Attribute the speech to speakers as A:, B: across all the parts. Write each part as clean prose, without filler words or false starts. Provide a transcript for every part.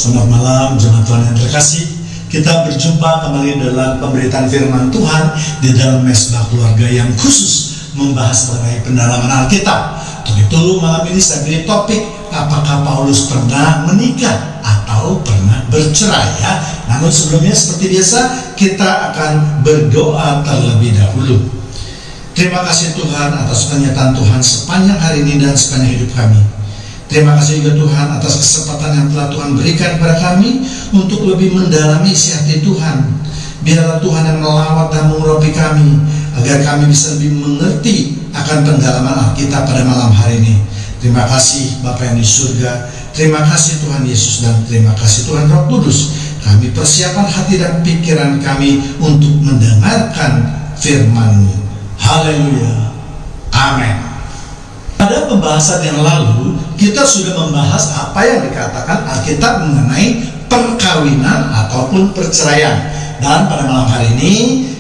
A: Selamat malam jemaat Tuhan yang terkasih. Kita berjumpa kembali dalam pemberitaan firman Tuhan di dalam mesbah keluarga yang khusus membahas mengenai pendalaman Alkitab. Untuk itu malam ini saya beri topik, apakah Paulus pernah menikah atau pernah bercerai ya. Namun sebelumnya seperti biasa kita akan berdoa terlebih dahulu. Terima kasih Tuhan atas penyertaan Tuhan sepanjang hari ini dan sepanjang hidup kami. Terima kasih juga Tuhan atas kesempatan yang telah Tuhan berikan kepada kami untuk lebih mendalami isi hati Tuhan. Biarlah Tuhan yang melawat dan mengurapi kami, agar kami bisa lebih mengerti akan pendalaman Alkitab pada malam hari ini. Terima kasih Bapa yang di surga, terima kasih Tuhan Yesus, dan terima kasih Tuhan Roh Kudus. Kami persiapkan hati dan pikiran kami untuk mendengarkan firman-Mu. Haleluya, amin. Pada pembahasan yang lalu, kita sudah membahas apa yang dikatakan Alkitab mengenai perkawinan ataupun perceraian. Dan pada malam hari ini,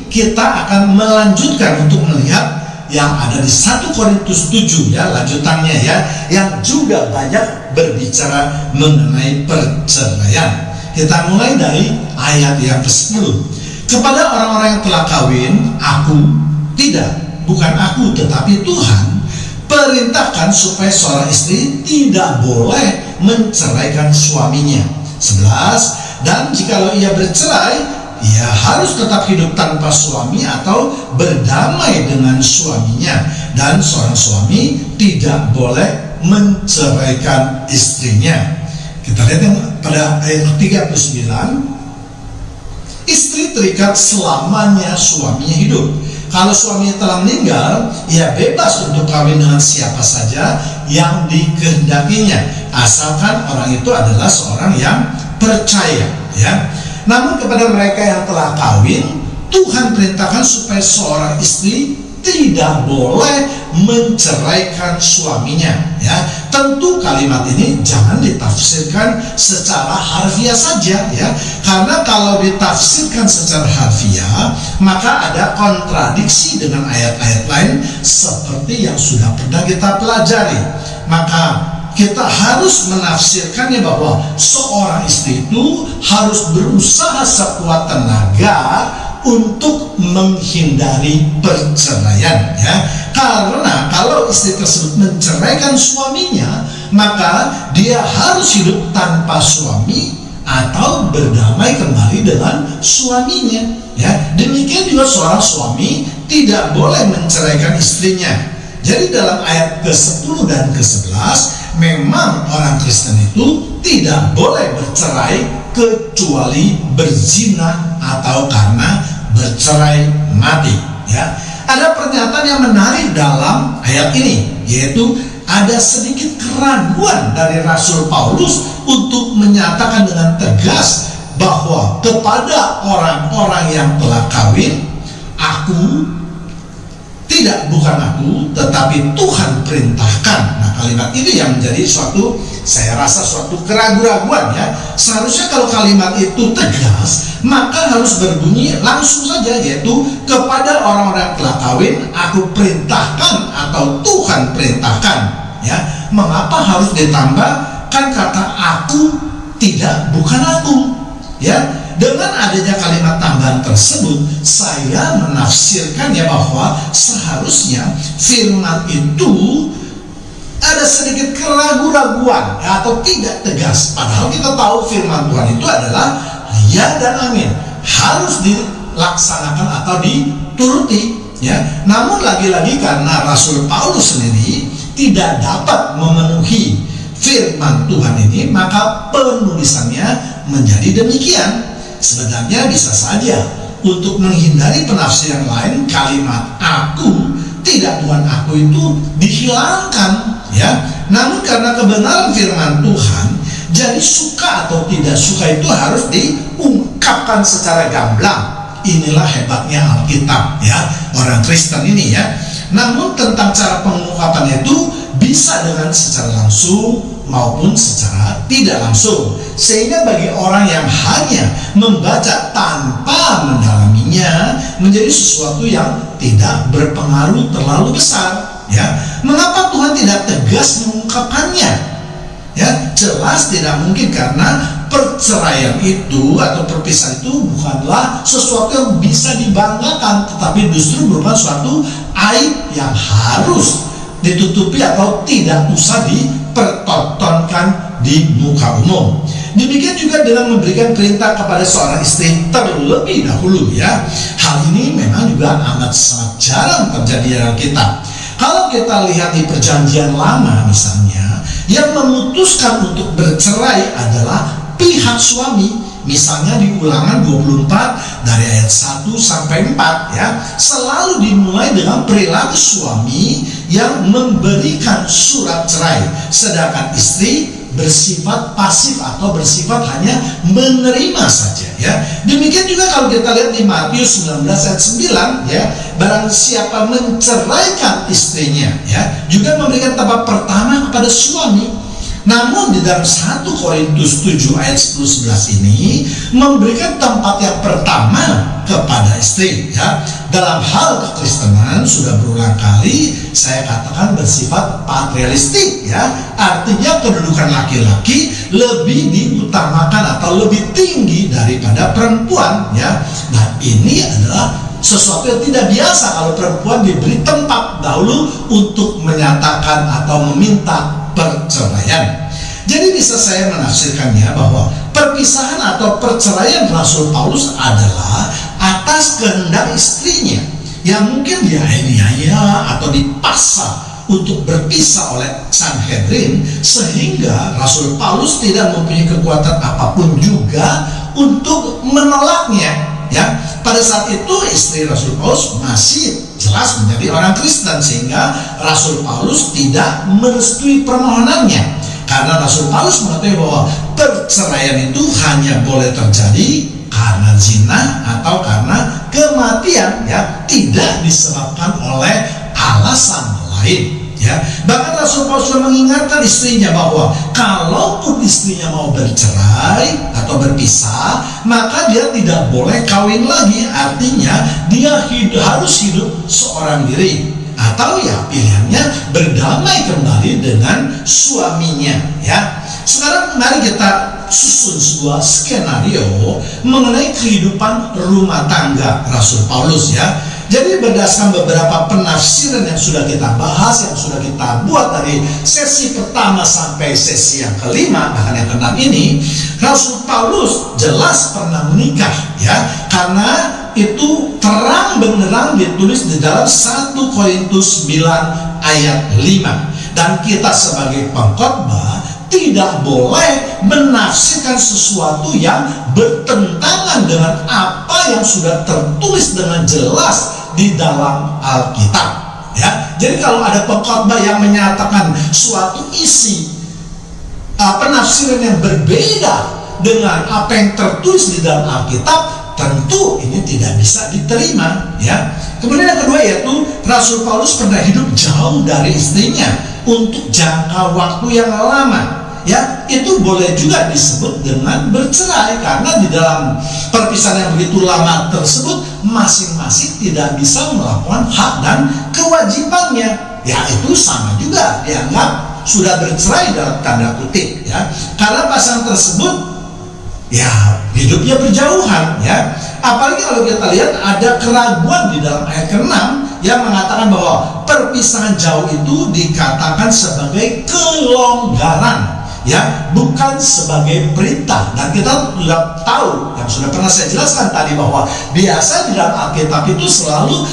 A: kita akan melanjutkan untuk melihat yang ada di 1 Korintus 7 ya, lanjutannya ya, yang juga banyak berbicara mengenai perceraian. Kita mulai dari ayat yang ke-10. Kepada orang-orang yang telah kawin, bukan aku tetapi Tuhan, perintahkan supaya seorang istri tidak boleh menceraikan suaminya. 11. Dan jikalau ia bercerai, ia harus tetap hidup tanpa suami atau berdamai dengan suaminya. Dan seorang suami tidak boleh menceraikan istrinya. Kita lihat yang pada ayat 39. Istri terikat selamanya suaminya hidup. Kalau suaminya telah meninggal, ia bebas untuk kawin dengan siapa saja yang dikehendakinya, asalkan orang itu adalah seorang yang percaya ya. Namun kepada mereka yang telah kawin, Tuhan perintahkan supaya seorang istri tidak boleh menceraikan suaminya ya. Tentu kalimat ini jangan ditafsirkan secara harfiah saja ya, karena kalau ditafsirkan secara harfiah maka ada kontradiksi dengan ayat-ayat lain seperti yang sudah pernah kita pelajari. Maka kita harus menafsirkannya bahwa seorang istri itu harus berusaha sekuat tenaga untuk menghindari perceraian ya. Karena kalau istri tersebut menceraikan suaminya, maka dia harus hidup tanpa suami atau berdamai kembali dengan suaminya ya. Demikian juga seorang suami tidak boleh menceraikan istrinya. Jadi dalam ayat ke-10 dan ke-11 memang orang Kristen itu tidak boleh bercerai kecuali berzina atau karena bercerai mati ya. Ada pernyataan yang menarik dalam ayat ini, yaitu ada sedikit keraguan dari Rasul Paulus untuk menyatakan dengan tegas bahwa kepada orang-orang yang telah kawin, bukan aku tetapi Tuhan perintahkan. Nah, kalimat ini yang menjadi saya rasa suatu keraguan ya. Seharusnya kalau kalimat itu tegas, maka harus berbunyi langsung saja, yaitu kepada orang-orang yang telah kawin, aku perintahkan atau Tuhan perintahkan ya. Mengapa harus ditambahkan kata aku, bukan aku ya? Dengan adanya kalimat tambahan tersebut, saya menafsirkannya bahwa seharusnya firman itu ada sedikit keraguan atau tidak tegas. Padahal kita tahu firman Tuhan itu adalah ya dan amin, harus dilaksanakan atau dituruti ya. Namun lagi-lagi karena Rasul Paulus sendiri tidak dapat memenuhi firman Tuhan ini, maka penulisannya menjadi demikian. Sebenarnya bisa saja untuk menghindari penafsiran lain, kalimat aku, bukan aku itu dihilangkan ya. Namun karena kebenaran firman Tuhan, jadi suka atau tidak suka itu harus diungkapkan secara gamblang. Inilah hebatnya Alkitab ya, orang Kristen ini ya. Namun tentang cara pengungkapannya itu bisa dengan secara langsung maupun secara tidak langsung, sehingga bagi orang yang hanya membaca tanpa mendalaminya menjadi sesuatu yang tidak berpengaruh terlalu besar ya. Mengapa Tuhan tidak tegas mengungkapkannya? Ya, jelas tidak mungkin, karena perceraian itu atau perpisahan itu bukanlah sesuatu yang bisa dibanggakan, tetapi justru merupakan suatu aib yang harus ditutupi atau tidak usah dipertontonkan di muka umum. Demikian juga dengan memberikan perintah kepada seorang istri terlebih dahulu ya. Hal ini memang juga amat sangat jarang terjadi dalam Alkitab. Kalau kita lihat di Perjanjian Lama misalnya, yang memutuskan untuk bercerai adalah pihak suami. Misalnya di Ulangan 24 dari ayat 1 sampai 4 ya, selalu dimulai dengan perilaku suami yang memberikan surat cerai, sedangkan istri bersifat pasif atau bersifat hanya menerima saja ya. Demikian juga kalau kita lihat di Matius 19 ayat 9 ya, barang siapa menceraikan istrinya ya, juga memberikan tempat pertama kepada suami. Namun di dalam 1 Korintus 7 ayat 10-11 ini memberikan tempat yang pertama kepada istri ya. Dalam hal kekristenan sudah berulang kali saya katakan bersifat patrialistik ya. Artinya kedudukan laki-laki lebih diutamakan atau lebih tinggi daripada perempuan ya. Nah, ini adalah sesuatu yang tidak biasa kalau perempuan diberi tempat dahulu untuk menyatakan atau meminta perceraian. Jadi bisa saya menafsirkannya bahwa perpisahan atau perceraian Rasul Paulus adalah atas kehendak istrinya yang mungkin dianiaya atau dipaksa untuk berpisah oleh Sanhedrin, sehingga Rasul Paulus tidak mempunyai kekuatan apapun juga untuk menolaknya ya. Pada saat itu istri Rasul Paulus masih jelas menjadi orang Kristen, sehingga Rasul Paulus tidak merestui permohonannya, karena Rasul Paulus mengatakan bahwa perceraian itu hanya boleh terjadi karena zina atau karena kematian ya, tidak disebabkan oleh alasan lain ya. Bahkan Rasul Paulus sudah mengingatkan istrinya bahwa kalaupun istrinya mau bercerai atau berpisah, maka dia tidak boleh kawin lagi. Artinya dia harus hidup seorang diri, atau ya pilihannya berdamai kembali dengan suaminya ya. Sekarang mari kita susun sebuah skenario mengenai kehidupan rumah tangga Rasul Paulus ya. Jadi berdasarkan beberapa penafsiran yang sudah kita bahas, yang sudah kita buat dari sesi pertama sampai sesi yang kelima, bahkan yang keenam ini, Rasul Paulus jelas pernah menikah ya, karena itu terang benderang ditulis di dalam 1 Korintus 9 ayat 5. Dan kita sebagai pengkhotbah tidak boleh menafsirkan sesuatu yang bertentangan dengan apa yang sudah tertulis dengan jelas di dalam Alkitab ya. Jadi kalau ada pengkhotbah yang menyatakan suatu isi penafsiran yang berbeda dengan apa yang tertulis di dalam Alkitab, tentu ini tidak bisa diterima ya. Kemudian yang kedua yaitu Rasul Paulus pernah hidup jauh dari istrinya untuk jangka waktu yang lama ya. Itu boleh juga disebut dengan bercerai, karena di dalam perpisahan yang begitu lama tersebut masing-masing tidak bisa melakukan hak dan kewajibannya ya. Itu sama juga dianggap sudah bercerai dalam tanda kutip ya, karena pasangan tersebut ya hidupnya berjauhan ya. Apalagi kalau kita lihat ada keraguan di dalam ayat ke-6 yang mengatakan bahwa perpisahan jauh itu dikatakan sebagai kelonggaran ya, bukan sebagai perintah. Dan kita sudah tahu, yang sudah pernah saya jelaskan tadi, bahwa biasa di dalam Alkitab itu selalu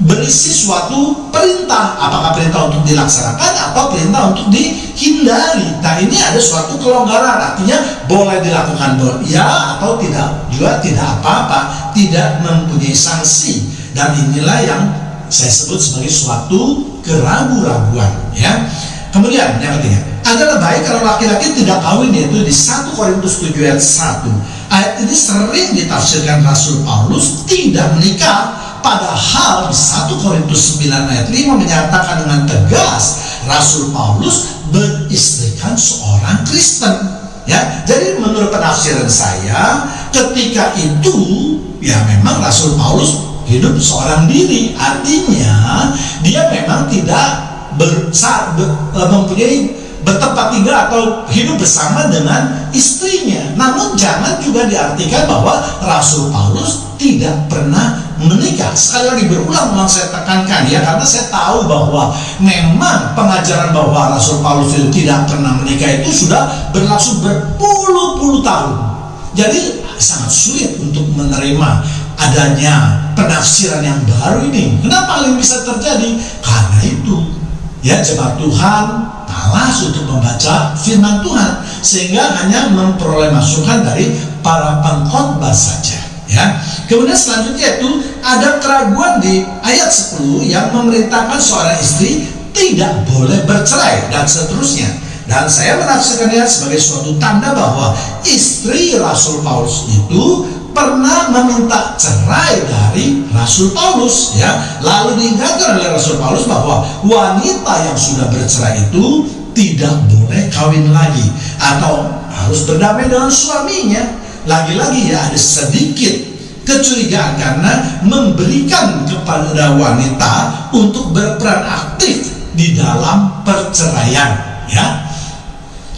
A: berisi suatu perintah, apakah perintah untuk dilaksanakan atau perintah untuk dihindari. Nah, ini ada suatu kelonggaran, artinya boleh dilakukan ya atau tidak, juga tidak apa-apa, tidak mempunyai sanksi. Dan inilah yang saya sebut sebagai suatu keraguan-raguan ya. Kemudian yang ketiga, adalah baik kalau laki-laki tidak kawin, yaitu di 1 Korintus 7 ayat 1. Ayat ini sering ditafsirkan Rasul Paulus tidak menikah, padahal di 1 Korintus 9 ayat 5 menyatakan dengan tegas Rasul Paulus beristrikan seorang Kristen ya. Jadi menurut penafsiran saya, ketika itu ya memang Rasul Paulus hidup seorang diri, artinya dia memang tidak mempunyai bertempat tinggal atau hidup bersama dengan istrinya. Namun jangan juga diartikan bahwa Rasul Paulus tidak pernah menikah. Sekali lagi berulang-ulang saya tekankan ya, karena saya tahu bahwa memang pengajaran bahwa Rasul Paulus itu tidak pernah menikah itu sudah berlangsung berpuluh-puluh tahun. Jadi sangat sulit untuk menerima adanya penafsiran yang baru ini. Kenapa hal ini bisa terjadi? Karena itu ya, jemaat Tuhan malas untuk membaca firman Tuhan, sehingga hanya memperoleh masukan dari para pengkhotbah saja ya. Kemudian selanjutnya itu ada keraguan di ayat 10 yang memerintahkan seorang istri tidak boleh bercerai dan seterusnya. Dan saya menafsirkannya sebagai suatu tanda bahwa istri Rasul Paulus itu pernah meminta cerai dari Rasul Paulus ya. Lalu diingatkan oleh Rasul Paulus bahwa wanita yang sudah bercerai itu tidak boleh kawin lagi atau harus berdamai dengan suaminya. Lagi-lagi ya, ada sedikit kecurigaan karena memberikan kepada wanita untuk berperan aktif di dalam perceraian ya.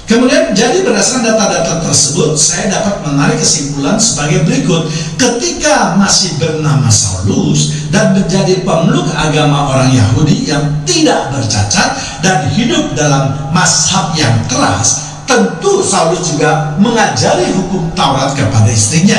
A: Kemudian jadi berdasarkan data-data tersebut saya dapat menarik kesimpulan sebagai berikut. Ketika masih bernama Saulus dan menjadi pemeluk agama orang Yahudi yang tidak bercacat dan hidup dalam mazhab yang keras, tentu Saulus juga mengajari hukum Taurat kepada istrinya.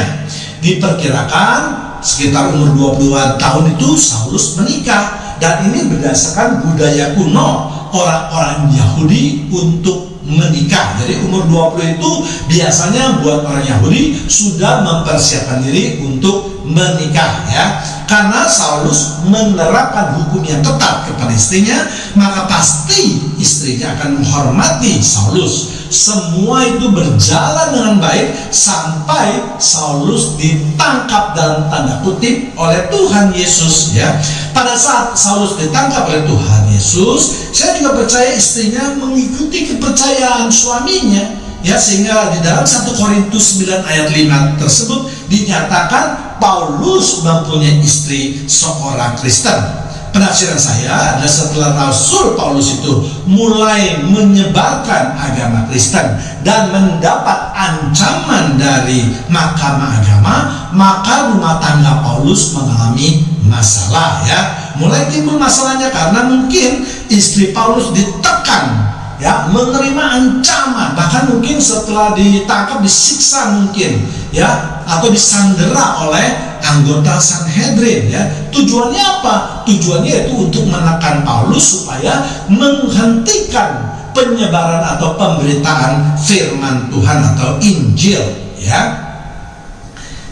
A: Diperkirakan sekitar umur 20-an tahun itu Saulus menikah, dan ini berdasarkan budaya kuno orang-orang Yahudi untuk menikah. Jadi umur 20 itu biasanya buat orang Yahudi sudah mempersiapkan diri untuk menikah ya. Karena Saulus menerapkan hukum yang ketat kepada istrinya, maka pasti istrinya akan menghormati Saulus. Semua itu berjalan dengan baik sampai Saulus ditangkap dalam tanda kutip oleh Tuhan Yesus ya. Pada saat Saulus ditangkap oleh Tuhan Yesus, saya juga percaya istrinya mengikuti kepercayaan suaminya ya, sehingga di dalam 1 Korintus 9 ayat 5 tersebut dinyatakan Paulus mempunyai istri seorang Kristen. Penafsiran saya adalah setelah Rasul Paulus itu mulai menyebarkan agama Kristen dan mendapat ancaman dari mahkamah agama, maka rumah tangga Paulus mengalami masalah ya. Mulai timbul masalahnya karena mungkin istri Paulus ditekan ya, menerima ancaman, bahkan mungkin setelah ditangkap disiksa mungkin ya, atau disandera oleh anggota Sanhedrin ya. Tujuannya apa? Tujuannya itu untuk menekan Paulus supaya menghentikan penyebaran atau pemberitaan firman Tuhan atau Injil ya.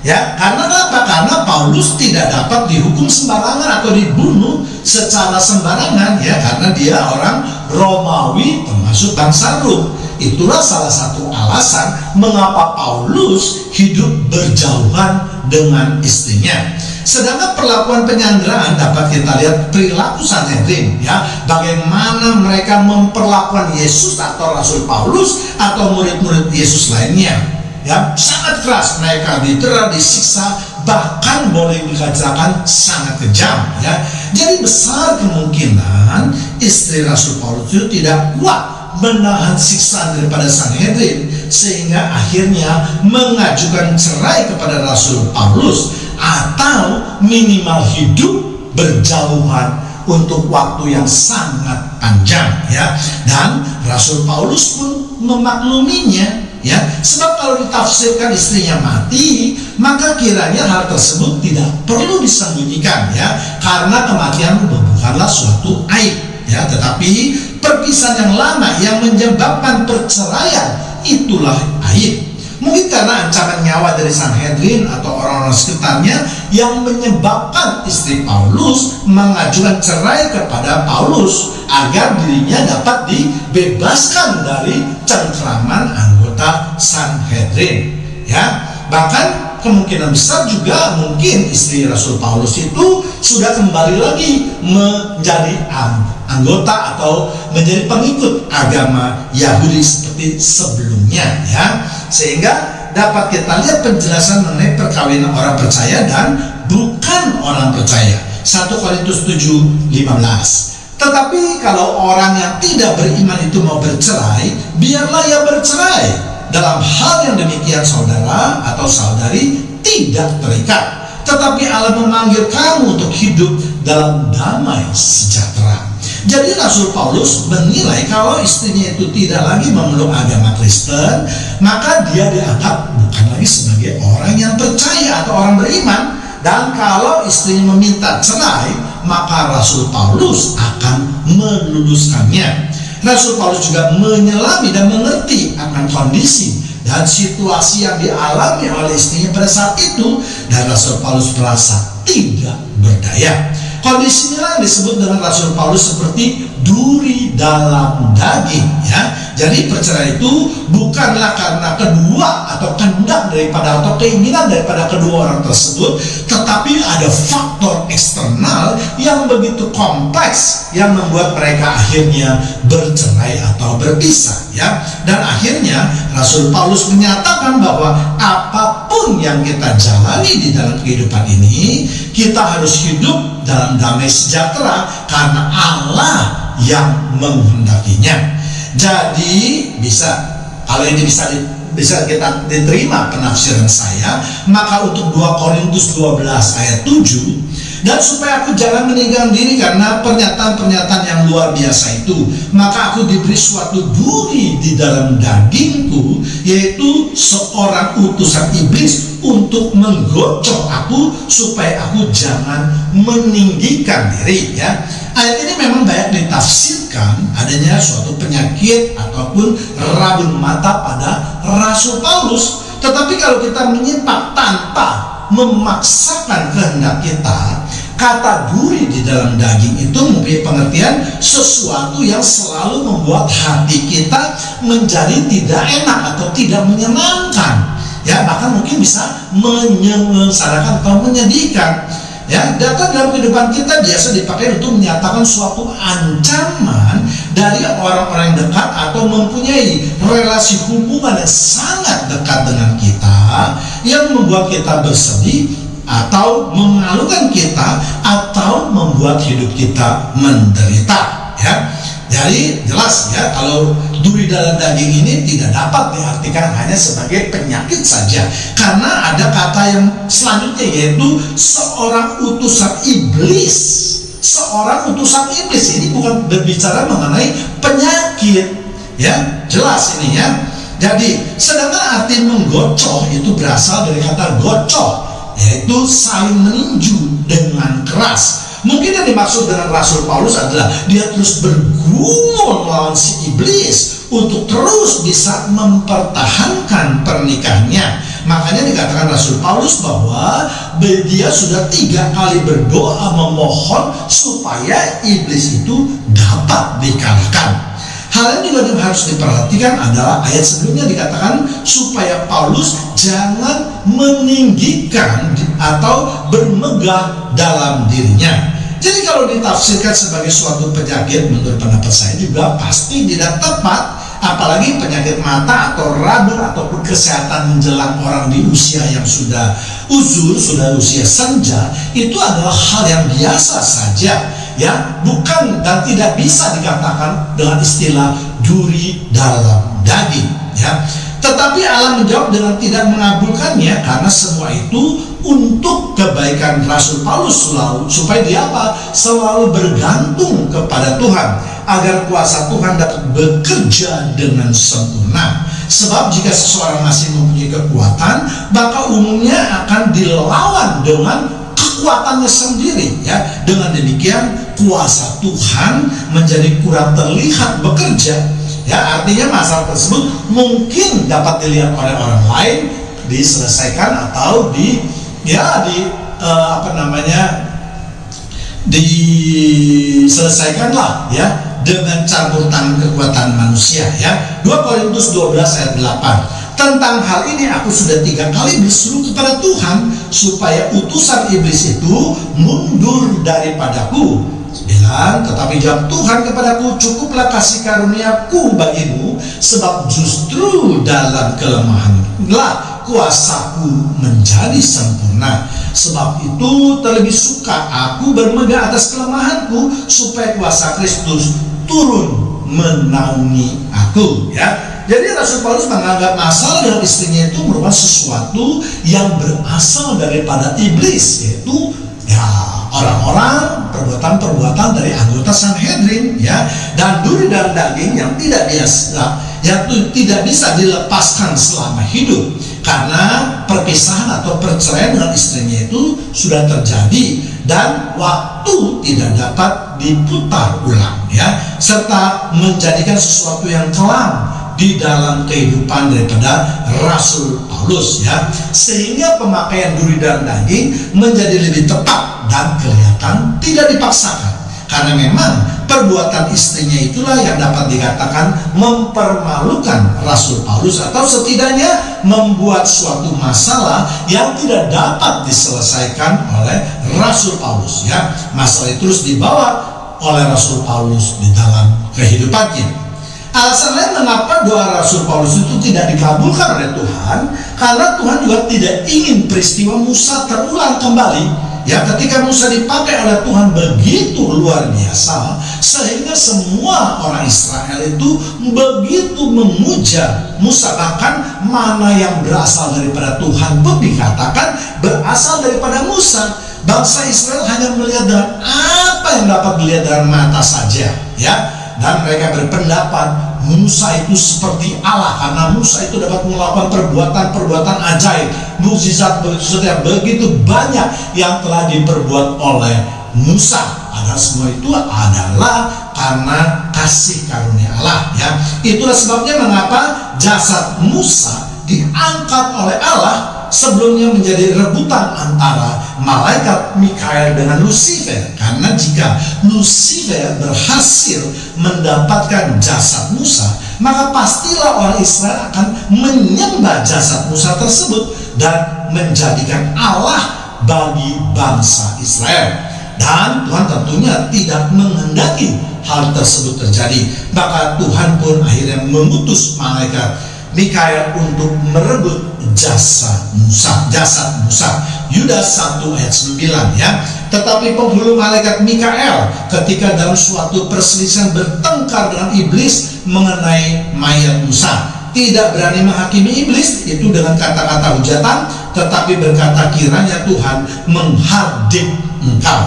A: Ya, karena apa? Karena Paulus tidak dapat dihukum sembarangan atau dibunuh secara sembarangan ya, karena dia orang Romawi termasuk bangsa Rom. Itulah salah satu alasan mengapa Paulus hidup berjauhan dengan istrinya. Sedangkan perlakuan penyanderaan dapat kita lihat perilaku Sanhedrin ya, bagaimana mereka memperlakukan Yesus atau Rasul Paulus atau murid-murid Yesus lainnya. Ya, sangat keras, mereka didera, disiksa, bahkan boleh dikatakan sangat kejam ya. Jadi besar kemungkinan istri Rasul Paulus itu tidak kuat menahan siksaan daripada Sanhedrin, sehingga akhirnya mengajukan cerai kepada Rasul Paulus atau minimal hidup berjauhan untuk waktu yang sangat panjang ya. Dan Rasul Paulus pun memakluminya ya, sebab kalau ditafsirkan istrinya mati, maka kiranya hal tersebut tidak perlu disembunyikan ya, karena kematian bukanlah suatu aib ya, tetapi perpisahan yang lama yang menyebabkan perceraian itulah aib. Mungkin karena ancaman nyawa dari Sanhedrin atau orang-orang sekitarnya yang menyebabkan istri Paulus mengajukan cerai kepada Paulus agar dirinya dapat dibebaskan dari cengkraman anggota Sanhedrin ya. Bahkan kemungkinan besar juga mungkin istri Rasul Paulus itu sudah kembali lagi menjadi anggota atau menjadi pengikut agama Yahudi seperti sebelumnya ya. Sehingga dapat kita lihat penjelasan mengenai perkawinan orang percaya dan bukan orang percaya. 1 Korintus 7:15. Tetapi kalau orang yang tidak beriman itu mau bercerai, biarlah ia bercerai. Dalam hal yang demikian saudara atau saudari tidak terikat. Tetapi Allah memanggil kamu untuk hidup dalam damai sejahtera. Jadi Rasul Paulus menilai kalau istrinya itu tidak lagi memeluk agama Kristen, maka dia dianggap bukan lagi sebagai orang yang percaya atau orang beriman. Dan kalau istrinya meminta cerai, maka Rasul Paulus akan meluluskannya. Rasul Paulus juga menyelami dan mengerti akan kondisi dan situasi yang dialami oleh istrinya pada saat itu, dan Rasul Paulus merasa tidak berdaya. Kondisi inilah yang disebut dengan Rasul Paulus seperti duri dalam daging, ya. Jadi perceraian itu bukanlah karena kedua atau kehendak daripada atau keinginan daripada kedua orang tersebut, tetapi ada faktor eksternal yang begitu kompleks yang membuat mereka akhirnya bercerai atau berpisah, ya. Dan akhirnya Rasul Paulus menyatakan bahwa apapun yang kita jalani di dalam kehidupan ini, kita harus hidup dalam damai sejahtera karena Allah yang menghendakinya. Jadi kalau ini bisa kita diterima penafsiran saya, maka untuk 2 Korintus 12 ayat 7, dan supaya aku jangan meninggalkan diri karena pernyataan-pernyataan yang luar biasa itu, maka aku diberi suatu duri di dalam dagingku, yaitu seorang utusan iblis untuk menggocok aku supaya aku jangan meninggikan diri, ya. Ayat ini memang banyak ditafsirkan adanya suatu penyakit ataupun rabun mata pada Rasul Paulus. Tetapi kalau kita menyimak tanpa memaksakan kehendak kita, kata duri di dalam daging itu mempunyai pengertian sesuatu yang selalu membuat hati kita menjadi tidak enak atau tidak menyenangkan, ya, bahkan mungkin bisa menyengsarakan atau menyedihkan. Ya, data dalam kehidupan kita biasa dipakai untuk menyatakan suatu ancaman dari orang-orang yang dekat atau mempunyai relasi hubungan yang sangat dekat dengan kita, yang membuat kita bersedih atau memalukan kita atau membuat hidup kita menderita, ya. Jadi jelas, ya, kalau duri dalam daging ini tidak dapat diartikan hanya sebagai penyakit saja, karena ada kata yang selanjutnya, yaitu seorang utusan iblis. Seorang utusan iblis ini bukan berbicara mengenai penyakit, ya, jelas ini, ya. Jadi sedangkan arti menggocok itu berasal dari kata gocok, yaitu saling meninju dengan keras. Mungkin yang dimaksud dengan Rasul Paulus adalah dia terus bergumul melawan si iblis untuk terus bisa mempertahankan pernikahannya. Makanya dikatakan Rasul Paulus bahwa dia sudah 3 kali berdoa memohon supaya iblis itu dapat dikalahkan. Hal yang juga harus diperhatikan adalah ayat sebelumnya dikatakan supaya Paulus jangan meninggikan atau bermegah dalam dirinya. Jadi kalau ditafsirkan sebagai suatu penyakit, menurut pendapat saya juga pasti tidak tepat. Apalagi penyakit mata atau rabun ataupun kesehatan menjelang orang di usia yang sudah uzur, sudah usia senja, itu adalah hal yang biasa saja, ya, bukan dan tidak bisa dikatakan dengan istilah duri dalam daging, ya. Tetapi Allah menjawab dengan tidak mengabulkannya karena semua itu untuk kebaikan Rasul Paulus supaya dia selalu bergantung kepada Tuhan, agar kuasa Tuhan dapat bekerja dengan sempurna. Sebab jika seseorang masih mempunyai kekuatan, maka umumnya akan dilawan dengan kekuatannya sendiri, ya. Dengan demikian kuasa Tuhan menjadi kurang terlihat bekerja, ya. Artinya masalah tersebut mungkin dapat dilihat oleh orang lain, diselesaikan atau diselesaikanlah, ya, dengan campur tangan kekuatan manusia, ya. 2 Korintus 12 ayat 8. Tentang hal ini aku sudah 3 kali berseru kepada Tuhan supaya utusan iblis itu mundur daripadaku. bilang, tetapi jawab Tuhan kepadaku, cukuplah kasih karuniaku bagimu, sebab justru dalam kelemahanlah kuasaku menjadi sempurna. Sebab itu terlebih suka aku bermegah atas kelemahanku, supaya kuasa Kristus turun menaungi aku. Ya, jadi Rasul Paulus menganggap masalah dengan istrinya itu merupakan sesuatu yang berasal daripada iblis, yaitu ya orang-orang, perbuatan-perbuatan dari anggota Sanhedrin, ya, dan duri dan daging yang tidak biasa, yaitu tidak bisa dilepaskan selama hidup, karena perpisahan atau perceraian dengan istrinya itu sudah terjadi dan waktu tidak dapat diputar ulang, ya, serta menjadikan sesuatu yang kelam di dalam kehidupan daripada Rasul Paulus, ya, sehingga pemakaian duri dan daging menjadi lebih tepat dan kelihatan tidak dipaksakan, karena memang perbuatan istrinya itulah yang dapat dikatakan mempermalukan Rasul Paulus, atau setidaknya membuat suatu masalah yang tidak dapat diselesaikan oleh Rasul Paulus, ya. Masalah itu terus dibawa oleh Rasul Paulus di dalam kehidupannya. Alasan lain mengapa doa Rasul Paulus itu tidak dikabulkan oleh Tuhan, karena Tuhan juga tidak ingin peristiwa Musa terulang kembali. Ya, ketika Musa dipakai oleh Tuhan begitu luar biasa, sehingga semua orang Israel itu begitu memuja Musa, bahkan mana yang berasal daripada Tuhan pun dikatakan berasal daripada Musa. Bangsa Israel hanya melihat dengan apa yang dapat dilihat dengan mata saja, ya. Dan mereka berpendapat Musa itu seperti Allah, karena Musa itu dapat melakukan perbuatan-perbuatan ajaib, mukjizat begitu banyak yang telah diperbuat oleh Musa. Padahal semua itu adalah karena kasih karunia Allah, ya. Itulah sebabnya mengapa jasad Musa diangkat oleh Allah sebelumnya menjadi rebutan antara malaikat Mikael dengan Lucifer, karena jika Lucifer berhasil mendapatkan jasad Musa, maka pastilah orang Israel akan menyembah jasad Musa tersebut dan menjadikan Allah bagi bangsa Israel. Dan Tuhan tentunya tidak menghendaki hal tersebut terjadi, maka Tuhan pun akhirnya mengutus malaikat Mikael untuk merebut jasad Musa. Yudas 1 ayat 9, ya. Tetapi penghulu malaikat Mikael ketika dalam suatu perselisihan bertengkar dengan iblis mengenai mayat Musa, tidak berani menghakimi iblis itu dengan kata-kata hujatan, tetapi berkata, kiranya Tuhan menghardik engkau.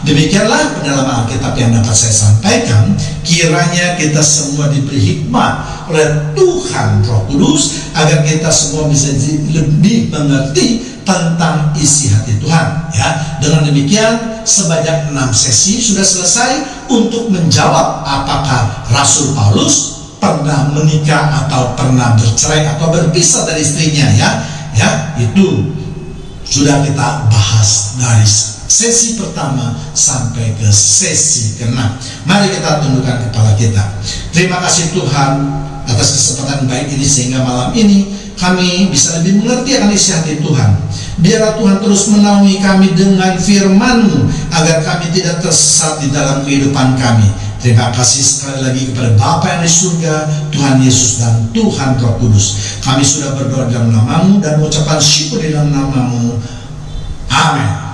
A: Demikianlah pendalaman Alkitab yang dapat saya sampaikan. Kiranya kita semua diberi hikmat oleh Tuhan Roh Kudus, agar kita semua bisa lebih mengerti tentang isi hati Tuhan, ya. Dengan demikian, sebanyak 6 sesi sudah selesai untuk menjawab apakah Rasul Paulus pernah menikah atau pernah bercerai atau berpisah dari istrinya, ya. Itu sudah kita bahas dari sesi pertama sampai ke sesi ke-6. Mari kita tundukkan kepala kita. Terima kasih Tuhan atas kesempatan baik ini, sehingga malam ini kami bisa lebih mengerti akan isi hati Tuhan. Biarlah Tuhan terus menaungi kami dengan firman-Mu, agar kami tidak tersesat di dalam kehidupan kami. Terima kasih sekali lagi kepada Bapa yang di surga, Tuhan Yesus dan Tuhan Roh Kudus. Kami sudah berdoa dalam nama-Mu dan mengucapkan syukur di dalam nama-Mu. Amin.